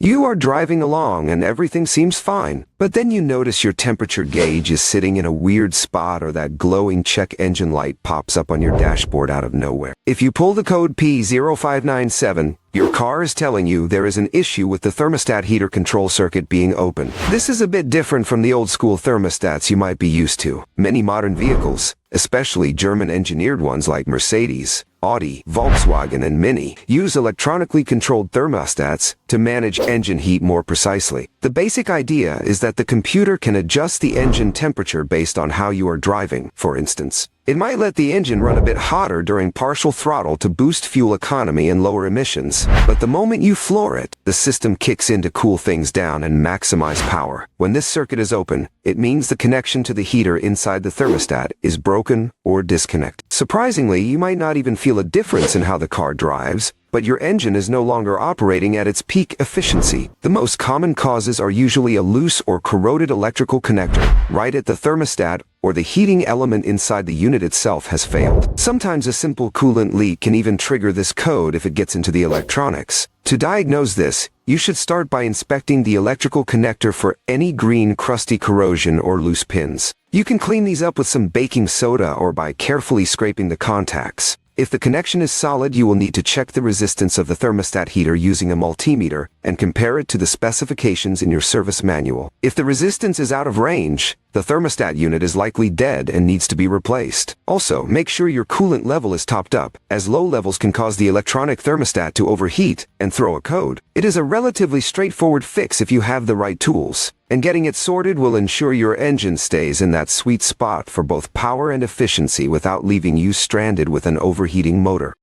You are driving along and everything seems fine, but then you notice your temperature gauge is sitting in a weird spot or that glowing check engine light pops up on your dashboard out of nowhere. If you pull the code P0597, your car is telling you there is an issue with the thermostat heater control circuit being open. This is a bit different from the old-school thermostats you might be used to. Many modern vehicles, especially German-engineered ones like Mercedes, Audi, Volkswagen, and Mini, use electronically controlled thermostats to manage engine heat more precisely. The basic idea is that the computer can adjust the engine temperature based on how you are driving. For instance, it might let the engine run a bit hotter during partial throttle to boost fuel economy and lower emissions. But the moment you floor it, the system kicks in to cool things down and maximize power. When this circuit is open, it means the connection to the heater inside the thermostat is broken or disconnected. Surprisingly, you might not even feel a difference in how the car drives, but your engine is no longer operating at its peak efficiency. The most common causes are usually a loose or corroded electrical connector right at the thermostat, or the heating element inside the unit itself has failed. Sometimes a simple coolant leak can even trigger this code if it gets into the electronics. To diagnose this, you should start by inspecting the electrical connector for any green, crusty corrosion or loose pins. You can clean these up with some baking soda or by carefully scraping the contacts. If the connection is solid, you will need to check the resistance of the thermostat heater using a multimeter and compare it to the specifications in your service manual. If the resistance is out of range, the thermostat unit is likely dead and needs to be replaced. Also, make sure your coolant level is topped up, as low levels can cause the electronic thermostat to overheat and throw a code. It is a relatively straightforward fix if you have the right tools, and getting it sorted will ensure your engine stays in that sweet spot for both power and efficiency without leaving you stranded with an overheating motor.